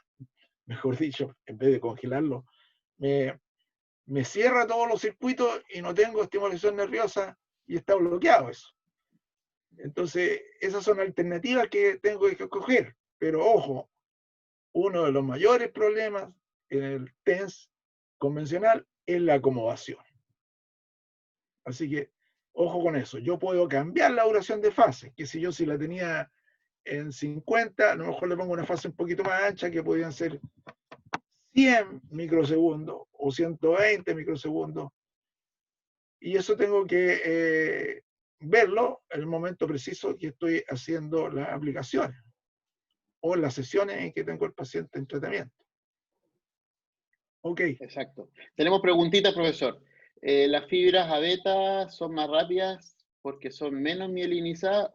mejor dicho, en vez de congelarlo, me cierra todos los circuitos y no tengo estimulación nerviosa y está bloqueado eso. Entonces, esas son alternativas que tengo que escoger, pero ojo, uno de los mayores problemas en el TENS convencional es la acomodación. Así que, ojo con eso. Yo puedo cambiar la duración de fase, que si yo la tenía en 50, a lo mejor le pongo una fase un poquito más ancha, que podían ser 100 microsegundos o 120 microsegundos. Y eso tengo que verlo en el momento preciso que estoy haciendo las aplicaciones o las sesiones en que tengo el paciente en tratamiento. Ok. Exacto. Tenemos preguntitas, profesor. ¿Las fibras a beta son más rápidas porque son menos mielinizadas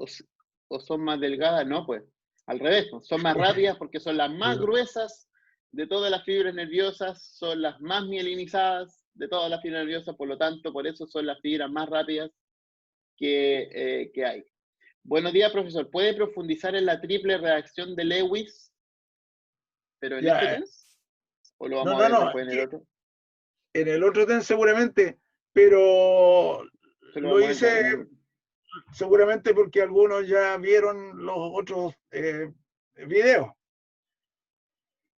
o son más delgadas? No, pues, al revés, son más rápidas porque son las más gruesas de todas las fibras nerviosas, son las más mielinizadas de todas las fibras nerviosas, por lo tanto, por eso son las fibras más rápidas que hay. Buenos días, profesor. ¿Puede profundizar en la triple reacción de Lewis, pero en este TENS? ¿O lo vamos a ver después en el otro? En el otro TENS seguramente, pero lo hice seguramente porque algunos ya vieron los otros videos.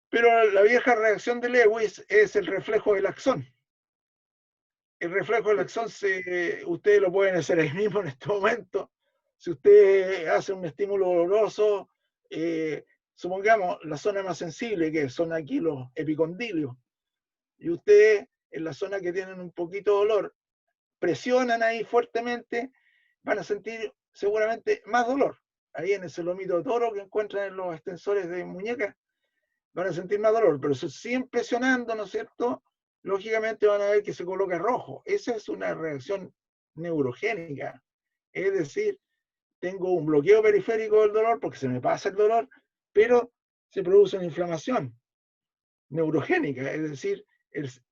Pero la vieja reacción de Lewis es el reflejo del axón. El reflejo del axón, ustedes lo pueden hacer ahí mismo en este momento. Si usted hace un estímulo doloroso, supongamos la zona más sensible, que son aquí los epicondilios, y ustedes en la zona que tienen un poquito de dolor, presionan ahí fuertemente, van a sentir seguramente más dolor. Ahí en ese lomito de toro que encuentran en los extensores de muñeca, van a sentir más dolor, pero si siguen presionando, ¿no es cierto? Lógicamente van a ver que se coloca rojo. Esa es una reacción neurogénica. Es decir, tengo un bloqueo periférico del dolor porque se me pasa el dolor, pero se produce una inflamación neurogénica, es decir,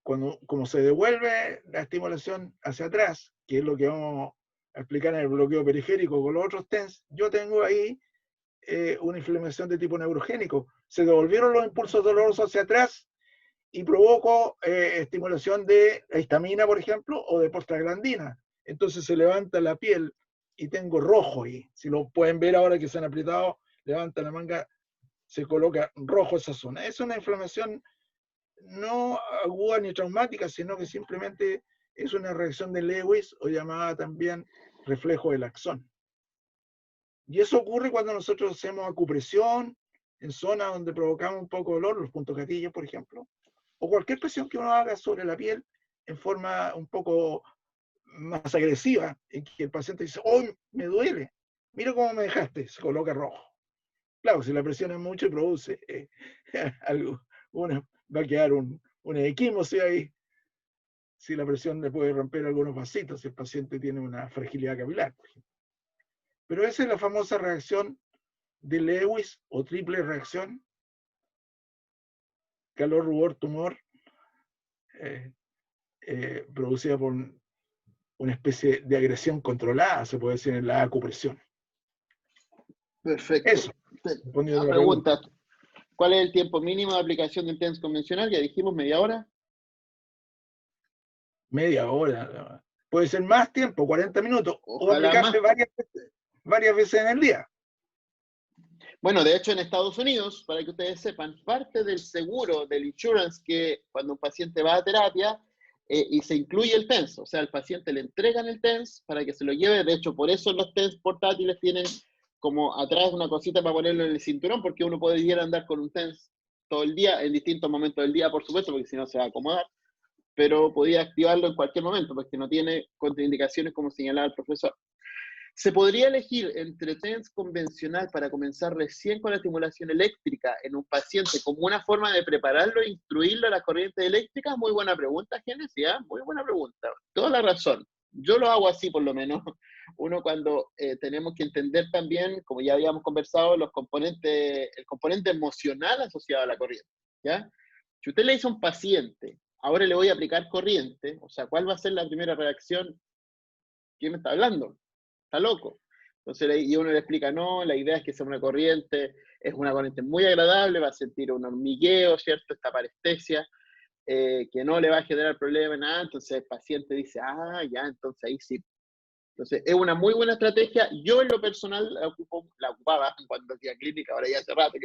como se devuelve la estimulación hacia atrás, que es lo que vamos a explicar en el bloqueo periférico con los otros TENS, yo tengo ahí una inflamación de tipo neurogénico. Se devolvieron los impulsos dolorosos hacia atrás y provoco estimulación de la histamina, por ejemplo, o de prostaglandina. Entonces se levanta la piel y tengo rojo ahí. Si lo pueden ver ahora que se han apretado, levanta la manga, se coloca rojo esa zona. Es una inflamación no aguda ni traumática, sino que simplemente es una reacción de Lewis o llamada también reflejo del axón. Y eso ocurre cuando nosotros hacemos acupresión en zonas donde provocamos un poco de dolor, los puntos gatillos, por ejemplo, o cualquier presión que uno haga sobre la piel en forma un poco más agresiva, en que el paciente dice, ¡oh, me duele! Mira cómo me dejaste, se coloca rojo. Claro, si la presión es mucho y produce algo, va a quedar una equimosis ahí. Si la presión le puede romper algunos vasitos, si el paciente tiene una fragilidad capilar, por ejemplo. Pero esa es la famosa reacción de Lewis o triple reacción, calor, rubor, tumor, producida por una especie de agresión controlada, se puede decir, en la acupresión. Perfecto. Eso, respondiendo a la pregunta. ¿Cuál es el tiempo mínimo de aplicación del TENS convencional? Ya dijimos, media hora. Media hora. Puede ser más tiempo, 40 minutos, o Ojalá aplicarse más. varias veces en el día. Bueno, de hecho en Estados Unidos, para que ustedes sepan, parte del seguro, del insurance, que cuando un paciente va a terapia y se incluye el TENS, o sea, al paciente le entregan el TENS para que se lo lleve. De hecho, por eso los TENS portátiles tienen como atrás una cosita para ponerlo en el cinturón, porque uno puede ir a andar con un TENS todo el día, en distintos momentos del día, por supuesto, porque si no se va a acomodar, pero podía activarlo en cualquier momento, porque no tiene contraindicaciones como señalaba el profesor. Se podría elegir entre TENS convencional para comenzar recién con la estimulación eléctrica en un paciente como una forma de prepararlo e instruirlo a las corrientes eléctricas. Muy buena pregunta, Génesis, ¿eh? Muy buena pregunta. Toda la razón. Yo lo hago así, por lo menos. Uno cuando tenemos que entender también, como ya habíamos conversado, el componente emocional asociado a la corriente, ¿ya? Si usted le dice a un paciente, ahora le voy a aplicar corriente, o sea, ¿cuál va a ser la primera reacción? ¿Quién me está hablando? Está loco. Entonces, y uno le explica, no, la idea es que sea una corriente, es una corriente muy agradable, va a sentir un hormigueo, ¿cierto? Esta parestesia, que no le va a generar problema, nada. Entonces el paciente dice, ah, ya, entonces ahí sí. Entonces, es una muy buena estrategia. Yo en lo personal la ocupaba cuando hacía clínica, ahora ya hace rato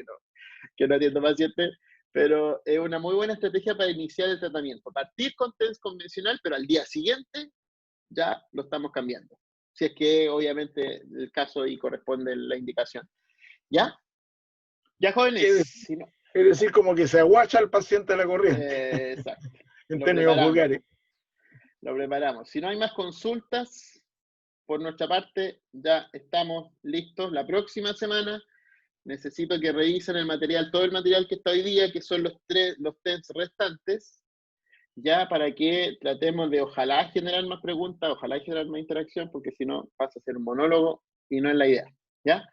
que no atiendo pacientes, pero es una muy buena estrategia para iniciar el tratamiento. Partir con TENS convencional, pero al día siguiente ya lo estamos cambiando. Si es que obviamente el caso y corresponde la indicación. ¿Ya? Ya, jóvenes. Si no, Es decir, como que se aguacha al paciente a la corriente, exacto. en Lo términos preparamos. vulgares. Lo preparamos. Si no hay más consultas, por nuestra parte, ya estamos listos. La próxima semana necesito que revisen el material, todo el material que está hoy día, que son los TENS restantes, ya para que tratemos de ojalá generar más preguntas, ojalá generar más interacción, porque si no pasa a ser un monólogo y no es la idea, ¿ya?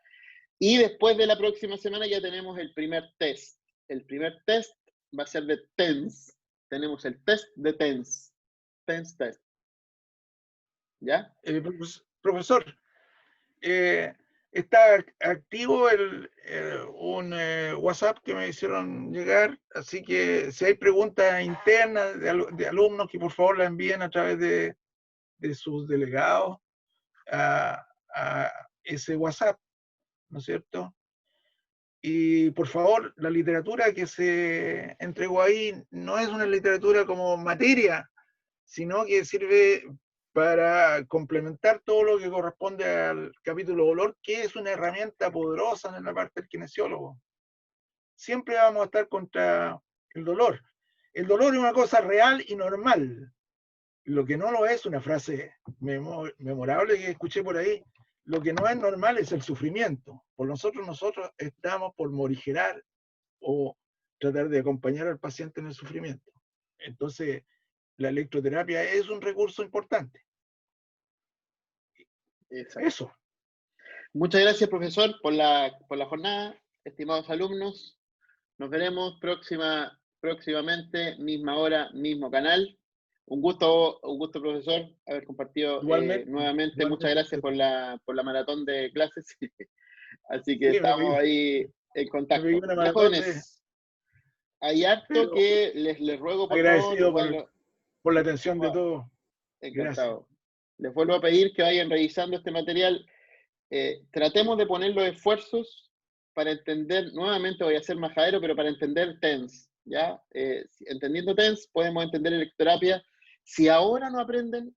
Y después de la próxima semana ya tenemos el primer test. El primer test va a ser de TENS. Tenemos el test de TENS. TENS test. ¿Ya? Profesor, está activo un WhatsApp que me hicieron llegar, así que si hay preguntas internas de alumnos, que por favor la envíen a través de sus delegados a ese WhatsApp, ¿no es cierto? Y por favor, la literatura que se entregó ahí no es una literatura como materia, sino que sirve para complementar todo lo que corresponde al capítulo dolor, que es una herramienta poderosa en la parte del kinesiólogo. Siempre vamos a estar contra el dolor. El dolor es una cosa real y normal. Lo que no lo es, una frase memorable que escuché por ahí, lo que no es normal es el sufrimiento. Por nosotros estamos por morigerar o tratar de acompañar al paciente en el sufrimiento. Entonces, la electroterapia es un recurso importante. Exacto. Eso. Muchas gracias, profesor, por la jornada. Estimados alumnos, nos veremos próximamente, misma hora, mismo canal. Un gusto, profesor, haber compartido nuevamente. Muchas gracias por la maratón de clases. Así que sí, estamos ahí en contacto. una Ya, maratón jóvenes. hay harto Pero que les ruego, por favor, agradecido bueno, por la atención de todos. Gracias. encantado. Les vuelvo a pedir que vayan revisando este material. Tratemos de poner los esfuerzos para entender, nuevamente voy a ser majadero, pero para entender TENS, ¿ya? Entendiendo TENS, podemos entender electroterapia. Si ahora no aprenden,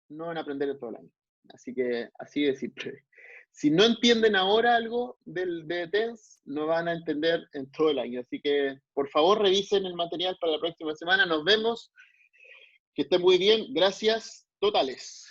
no van a aprender en todo el año. Así que, así de simple. Si no entienden ahora algo de TENS, no van a entender en todo el año. Así que, por favor, revisen el material para la próxima semana. Nos vemos. Que estén muy bien. Gracias totales.